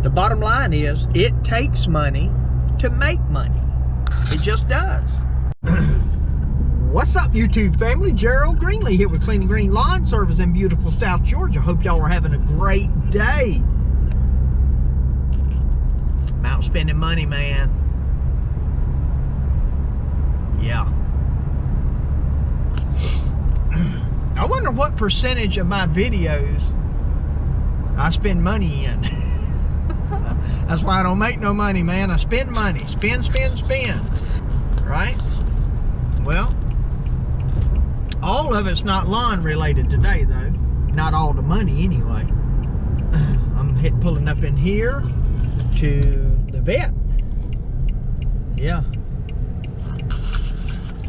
The bottom line is, it takes money to make money. It just does. What's up, YouTube family? Gerald Greenlee here with Clean and Green Lawn Service in beautiful South Georgia. Hope y'all are having a great day. I'm out spending money, man. Yeah. I wonder what percentage of my videos I spend money in. That's why I don't make no money, man. I spend money. Spend. Right? Well, all of it's not lawn related today, though. Not all the money, anyway. I'm pulling up in here to the vet. Yeah.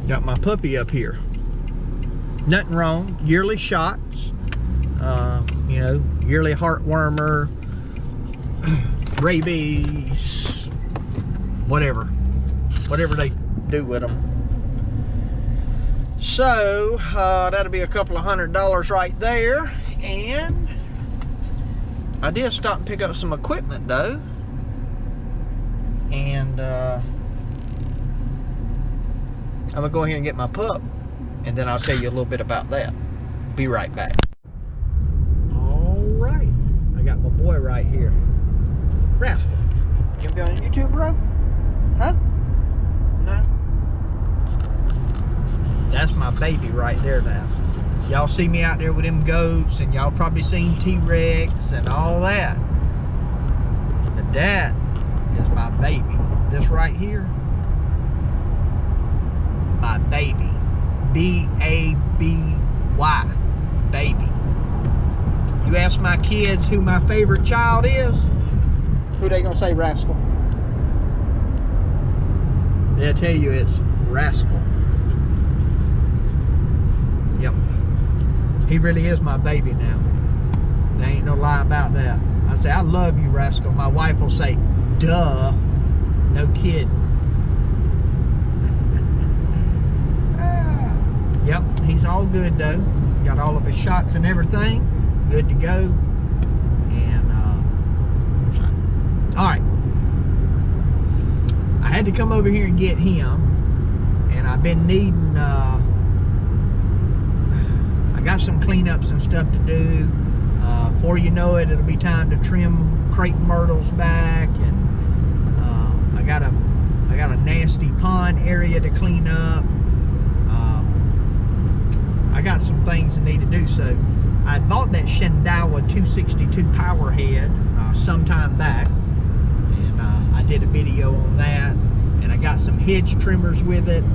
Got my puppy up here. Nothing wrong. Yearly shots. You know, yearly heartwormer, rabies, whatever they do with them. So that'll be a couple of $100 right there. And I did stop and pick up some equipment though, and I'm gonna go ahead and get my pup, and then I'll tell you a little bit about that. Be right back. All right, I got my boy right here. Rascal, you gonna be on YouTube, bro? Huh? No? That's my baby right there now. Y'all see me out there with them goats, and y'all probably seen T-Rex and all that. But that is my baby. This right here, my baby. B-A-B-Y. Baby. You ask my kids who my favorite child is, who they gonna say, Rascal? They'll tell you it's Rascal. Yep. He really is my baby now. There ain't no lie about that. I say, I love you, Rascal. My wife will say, duh. No kidding. Yep, he's all good though. Got all of his shots and everything. Good to go. And, alright. I had to come over here and get him. And I've been needing, I got some cleanups and stuff to do. Before you know it, it'll be time to trim crepe myrtles back, and I got a nasty pond area to clean up. I got some things I need to do. So I bought that Shenandoah 262 power head sometime back, and I did a video on that, and I got some hedge trimmers with it,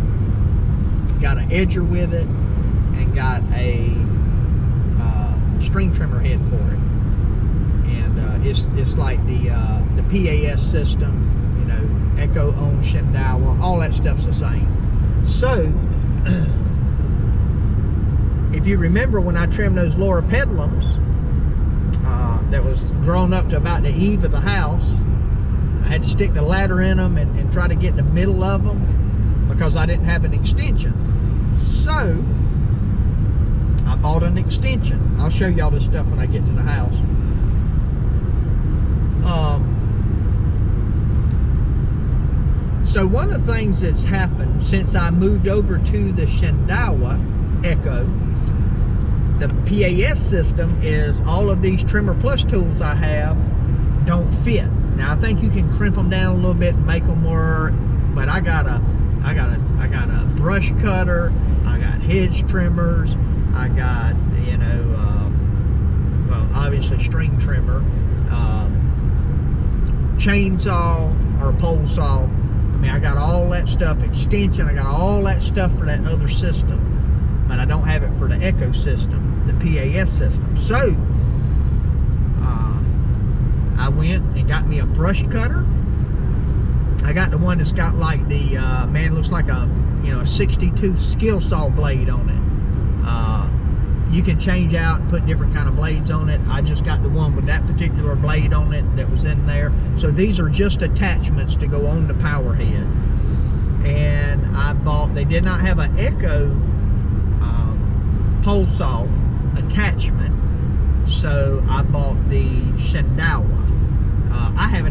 got an edger with it, and got a string trimmer head for it. And it's like the PAS system, you know, Echo on Shenandoah, all that stuff's the same. So if you remember when I trimmed those Laura Pedlums that was grown up to about the eave of the house, I had to stick the ladder in them and try to get in the middle of them because I didn't have an extension. So I bought an extension. I'll show y'all this stuff when I get to the house. So one of the things that's happened since I moved over to the Shenandoah Echo, the PAS system, is all of these Trimmer Plus tools I have don't fit. Now I think you can crimp them down a little bit and make them work, but I got a brush cutter, I got hedge trimmers, I got, you know, well, obviously string trimmer, chainsaw or pole saw. I mean, I got all that stuff, extension, I got all that stuff for that other system, but I don't have it for the Echo system, the PAS system. So I went and got me a brush cutter. I got the one that's got like the man, looks like a, you know, a 60-tooth skill saw blade on it. You can change out and put different kind of blades on it. I just got the one with that particular blade on it that was in there. So these are just attachments to go on the power head. And I bought, they did not have an Echo pole saw attachment, so I bought the Shenandoah. I have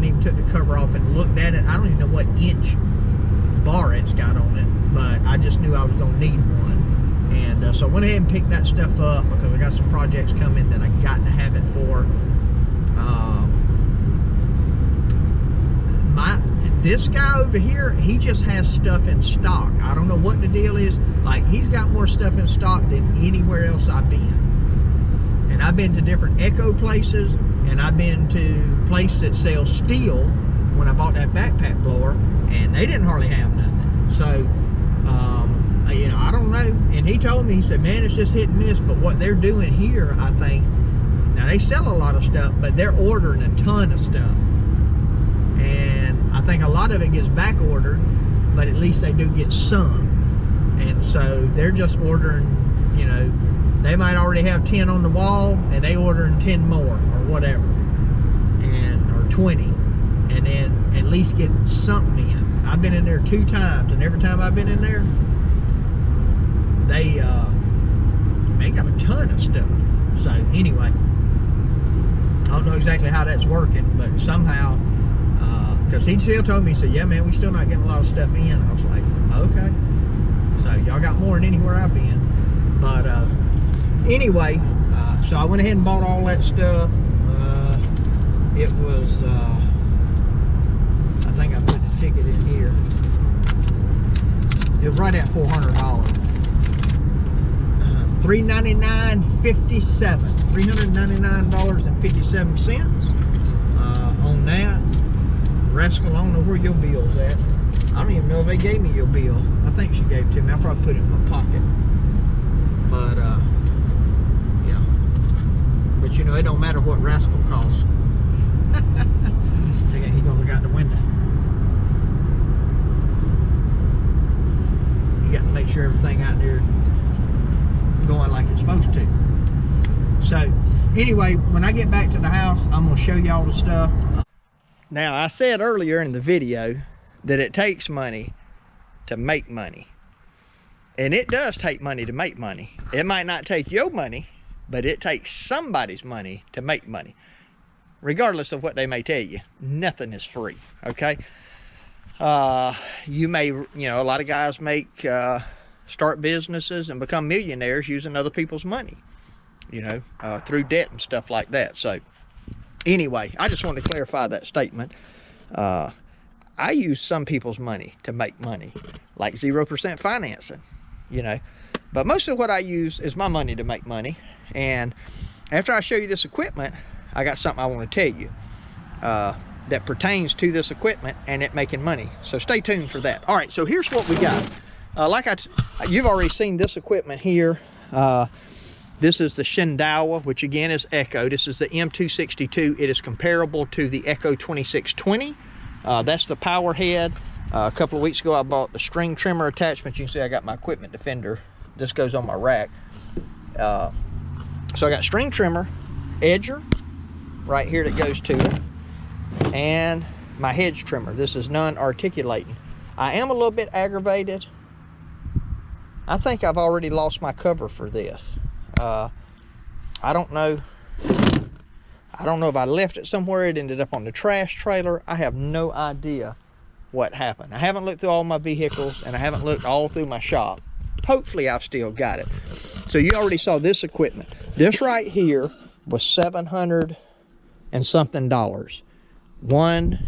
cover off and looked at it. I don't even know what inch bar it's got on it, but I just knew I was gonna need one. And so I went ahead and picked that stuff up because I got some projects coming that I got to have it for. This guy over here, he just has stuff in stock. I don't know what the deal is. Like, he's got more stuff in stock than anywhere else I've been. And I've been to different Echo places, and I've been to places that sell steel when I bought that backpack blower, and they didn't hardly have nothing. So, you know, I don't know. And he told me, he said, man, it's just hit and miss. But what they're doing here, I think, now they sell a lot of stuff, but they're ordering a ton of stuff. And I think a lot of it gets back ordered, but at least they do get some. And so they're just ordering, you know, they might already have 10 on the wall, and they ordering 10 more or whatever, and or 20, and then at least get something in. I've been in there 2 times, and every time I've been in there, they got a ton of stuff. So anyway, I don't know exactly how that's working, but somehow, because he still told me, he said, yeah man, we still not getting a lot of stuff in. I was like, okay, so y'all got more than anywhere I've been. But anyway, so I went ahead and bought all that stuff. It was I think I put the ticket in here. It was right at $400. $399.57. $399.57 on that. Rascal, I don't know where your bill's at. I don't even know if they gave me your bill. I think she gave it to me. I'll probably put it in my pocket. But yeah. But you know, it don't matter what Rascal costs. He's gonna look out the window. You got to make sure everything out there going like it's supposed to. So anyway, when I get back to the house, I'm gonna show you all the stuff. Now, I said earlier in the video that it takes money to make money. And it does take money to make money. It might not take your money, but it takes somebody's money to make money. Regardless of what they may tell you, nothing is free, okay? You may, you know, a lot of guys make, start businesses and become millionaires using other people's money, you know, through debt and stuff like that. So anyway, I just wanted to clarify that statement. I use some people's money to make money, like 0% financing, you know. But most of what I use is my money to make money. And after I show you this equipment, I got something I want to tell you that pertains to this equipment and it making money. So stay tuned for that. All right, so here's what we got. You've already seen this equipment here. This is the Shindaiwa, which again is Echo. This is the M262. It is comparable to the Echo 2620. That's the power head. A couple of weeks ago, I bought the string trimmer attachment. You can see I got my equipment defender. This goes on my rack. So I got string trimmer, edger right here that goes to it, and my hedge trimmer. This is non-articulating. I am a little bit aggravated. I think I've already lost my cover for this. I don't know if I left it somewhere. It ended up on the trash trailer. I have no idea what happened. I haven't looked through all my vehicles, and I haven't looked all through my shop. Hopefully I've still got it. So you already saw this equipment. This right here was $700 and something. 1,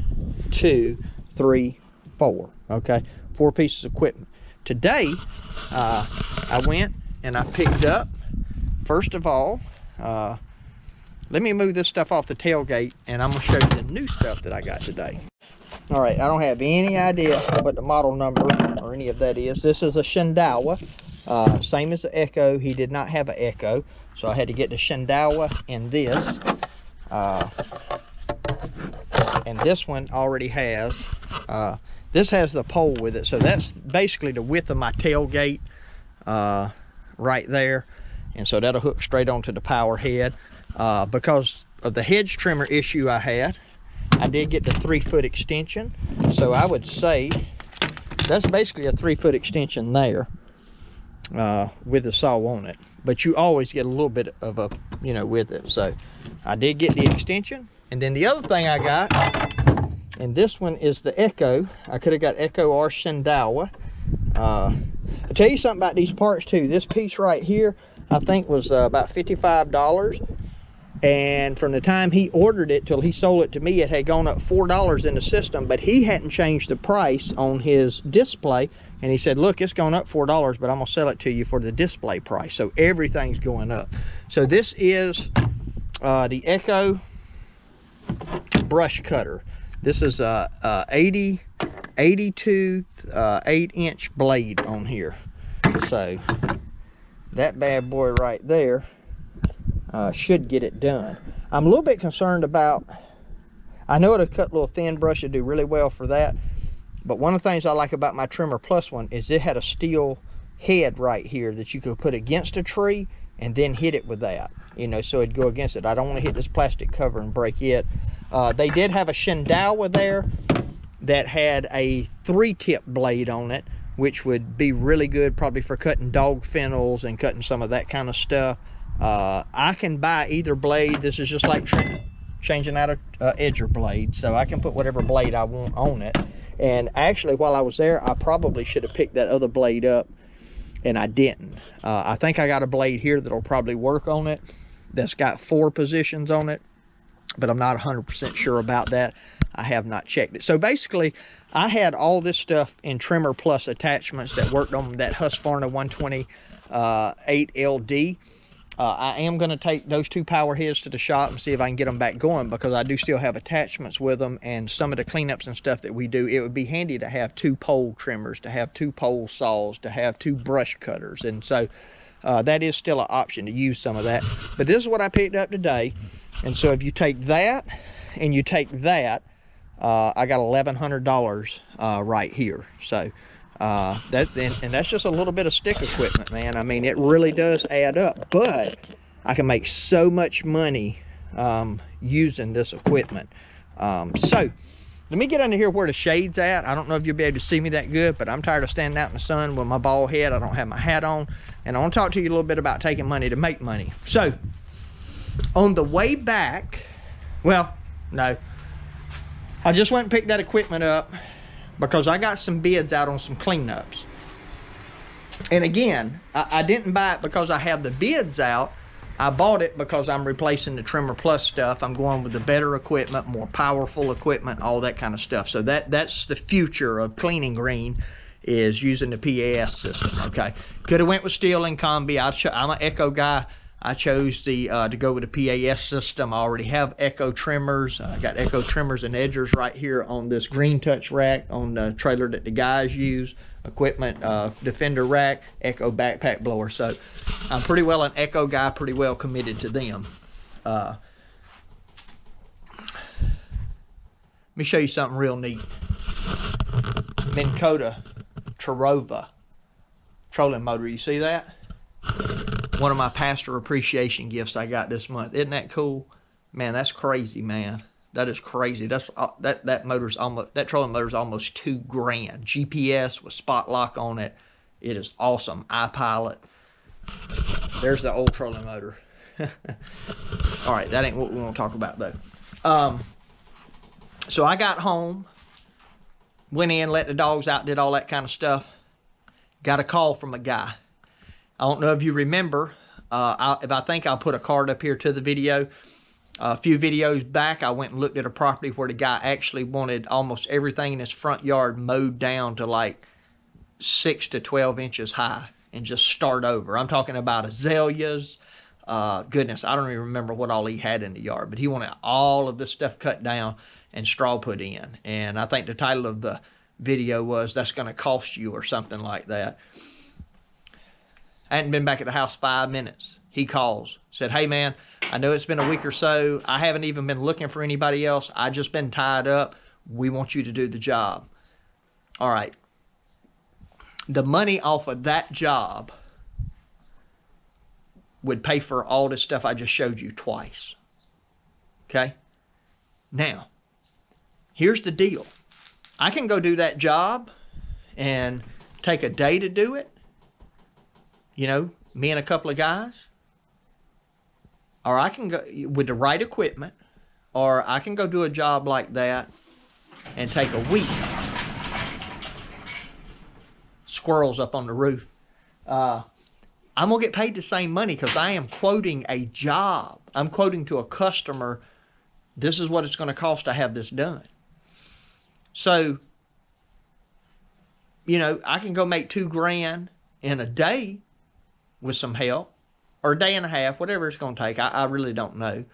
2, 3, 4. Okay, 4 pieces of equipment. Today I went and I picked up, first of all, let me move this stuff off the tailgate, and I'm going to show you the new stuff that I got today. All right, I don't have any idea what the model number or any of that is. This is a Shindaiwa, same as the Echo. He did not have an Echo, so I had to get the Shindaiwa and this. And this one already has, this has the pole with it. So that's basically the width of my tailgate right there. And so that'll hook straight onto the power head. Because of the hedge trimmer issue I had, I did get the 3-foot extension. So I would say that's basically a 3-foot extension there with the saw on it. But you always get a little bit of a, you know, with it. So I did get the extension. And then the other thing I got And this one is the Echo. I could have got Echo or Shindaiwa. I'll tell you something about these parts too. This piece right here, I think was about $55. And from the time he ordered it till he sold it to me, it had gone up $4 in the system, but he hadn't changed the price on his display. And he said, look, it's gone up $4, but I'm gonna sell it to you for the display price. So everything's going up. So this is the Echo brush cutter. This is a 80 tooth 8-inch blade on here. So that bad boy right there should get it done. I'm a little bit concerned about, I know it'll cut a little thin brush, it'll do really well for that, but one of the things I like about my Trimmer Plus one is it had a steel head right here that you could put against a tree and then hit it with that, you know, so it'd go against it. I don't want to hit this plastic cover and break it. They did have a Shindaiwa there that had a 3-tip blade on it, which would be really good probably for cutting dog fennels and cutting some of that kind of stuff. I can buy either blade. This is just like changing out a edger blade, so I can put whatever blade I want on it. And actually, while I was there, I probably should have picked that other blade up, and I didn't. I think I got a blade here that'll probably work on it, that's got 4 positions on it, but I'm not 100% sure about that. I have not checked it. So basically, I had all this stuff in Trimmer Plus attachments that worked on that Husqvarna 128 LD. I am going to take those 2 power heads to the shop and see if I can get them back going, because I do still have attachments with them, and some of the cleanups and stuff that we do, it would be handy to have 2 pole trimmers, to have 2 pole saws, to have 2 brush cutters. And so that is still an option to use some of that. But this is what I picked up today. And so if you take that and you take that, I got $1,100 right here. So that's just a little bit of stick equipment, man. I mean, it really does add up, but I can make so much money using this equipment. So let me get under here where the shade's at. I don't know if you'll be able to see me that good, but I'm tired of standing out in the sun with my bald head. I don't have my hat on, and I want to talk to you a little bit about taking money to make money. So on the way back, well, no, I just went and picked that equipment up because I got some bids out on some cleanups. And again, I didn't buy it because I have the bids out. I bought it because I'm replacing the Trimmer Plus stuff. I'm going with the better equipment, more powerful equipment, all that kind of stuff. So that's the future of cleaning green, is using the PAS system. Okay, could have went with Stihl and Combi. I'm an Echo guy. I chose to go with the PAS system. I already have Echo trimmers. I got Echo trimmers and edgers right here on this Green Touch rack on the trailer that the guys use. Equipment Defender rack, Echo backpack blower. So I'm pretty well an Echo guy, pretty well committed to them. Let me show you something real neat. Minn Kota Terrova trolling motor. You see that? One of my pastor appreciation gifts I got this month. Isn't that cool? Man, that's crazy, man. That is crazy. That's that motor's almost, that trolling motor's almost $2,000. GPS with spot lock on it. It is awesome. iPilot. There's the old trolling motor. All right, that ain't what we want to talk about though. So I got home, went in, let the dogs out, did all that kind of stuff. Got a call from a guy. I don't know if you remember, if I think I'll put a card up here to the video. A few videos back, I went and looked at a property where the guy actually wanted almost everything in his front yard mowed down to like 6 to 12 inches high and just start over. I'm talking about azaleas. Goodness, I don't even remember what all he had in the yard, but he wanted all of this stuff cut down and straw put in. And I think the title of the video was, "That's going to cost you," or something like that. I hadn't been back at the house 5 minutes. He calls, said, "Hey man, I know it's been a week or so. I haven't even been looking for anybody else. I just been tied up. We want you to do the job." All right. The money off of that job would pay for all this stuff I just showed you twice. Okay? Now, here's the deal. I can go do that job and take a day to do it. You know, me and a couple of guys. Or I can go with the right equipment, or I can go do a job like that and take a week. Squirrels up on the roof. I'm gonna get paid the same money because I am quoting a job. I'm quoting to a customer, this is what it's gonna cost to have this done. So, you know, I can go make $2 grand in a day with some help, or a day and a half, whatever it's gonna take. I really don't know.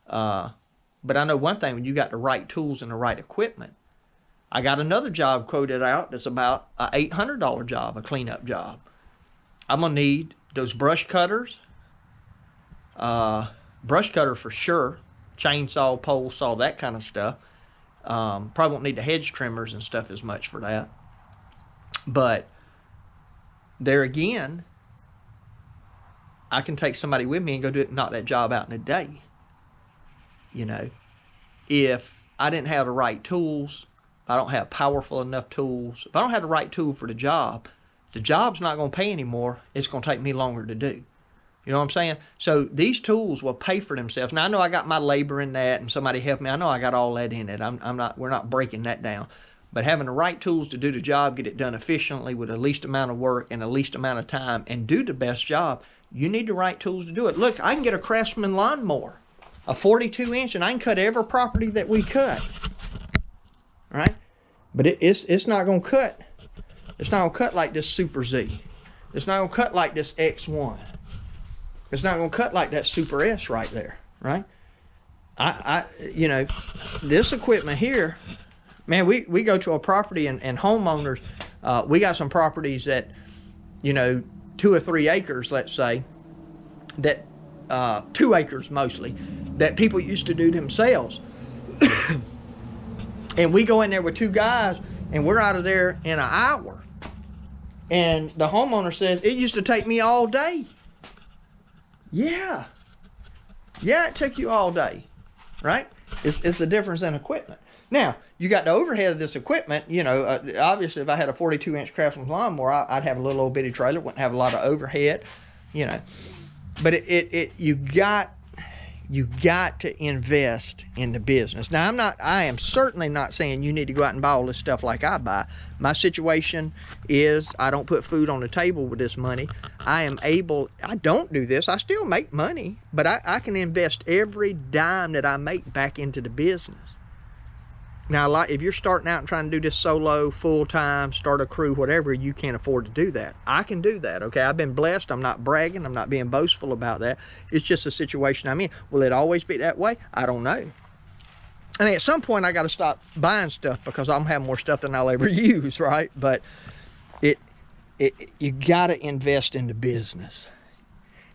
But I know one thing, when you got the right tools and the right equipment. I got another job quoted out that's about an $800 job, a cleanup job. I'm gonna need those brush cutters, brush cutter for sure, chainsaw, pole saw, that kind of stuff. Probably won't need the hedge trimmers and stuff as much for that. But there again, I can take somebody with me and go do it, knock that job out in a day. You know, if I didn't have the right tools, I don't have powerful enough tools, if I don't have the right tool for the job's not going to pay anymore. It's going to take me longer to do. You know what I'm saying? So these tools will pay for themselves. Now I know I got my labor in that, and somebody helped me. I know I got all that in it. We're not breaking that down. But having the right tools to do the job, get it done efficiently with the least amount of work and the least amount of time, and do the best job, you need the right tools to do it. Look, I can get a Craftsman lawnmower, a 42-inch, and I can cut every property that we cut. All right? But it's not going to cut. It's not going to cut like this Super Z. It's not going to cut like this X1. It's not going to cut like that Super S right there, right? You know, this equipment here, man, we go to a property and homeowners, we got some properties that, you know, 2 or 3 acres, let's say, that 2 acres mostly, that people used to do themselves. And we go in there with 2 guys and we're out of there in an hour. And the homeowner says, it used to take me all day. Yeah. Yeah, it took you all day, right? It's the difference in equipment. Now, you got the overhead of this equipment. You know, obviously, if I had a 42-inch Craftsman lawnmower, I'd have a little old bitty trailer, wouldn't have a lot of overhead, you know. But you got to invest in the business. Now, I am certainly not saying you need to go out and buy all this stuff like I buy. My situation is I don't put food on the table with this money. I don't do this. I still make money, but I can invest every dime that I make back into the business. Now, if you're starting out and trying to do this solo, full-time, start a crew, whatever, you can't afford to do that. I can do that, okay? I've been blessed. I'm not bragging. I'm not being boastful about that. It's just a situation I'm in. Will it always be that way? I don't know. I mean, at some point, I got to stop buying stuff because I'm having more stuff than I'll ever use, right? But you got to invest in the business.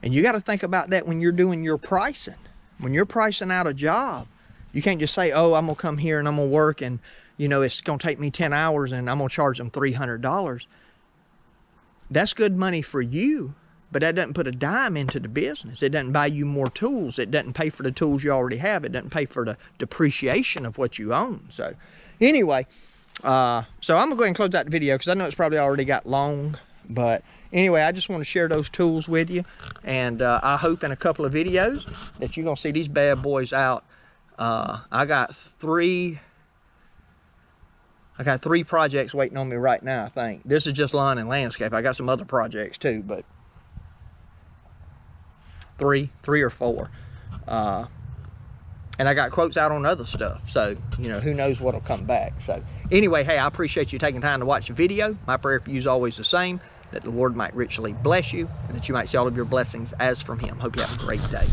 And you got to think about that when you're doing your pricing. When you're pricing out a job, you can't just say, oh, I'm going to come here and I'm going to work and, you know, it's going to take me 10 hours and I'm going to charge them $300. That's good money for you, but that doesn't put a dime into the business. It doesn't buy you more tools. It doesn't pay for the tools you already have. It doesn't pay for the depreciation of what you own. So anyway, so I'm going to go ahead and close out the video because I know it's probably already got long. But anyway, I just want to share those tools with you. And I hope in a couple of videos that you're going to see these bad boys out. I got three projects waiting on me right now, I think. This is just lawn and landscape. I got some other projects too, but three or 4. And I got quotes out on other stuff. So, you know, who knows what'll come back. So anyway, hey, I appreciate you taking time to watch the video. My prayer for you is always the same, that the Lord might richly bless you and that you might see all of your blessings as from Him. Hope you have a great day.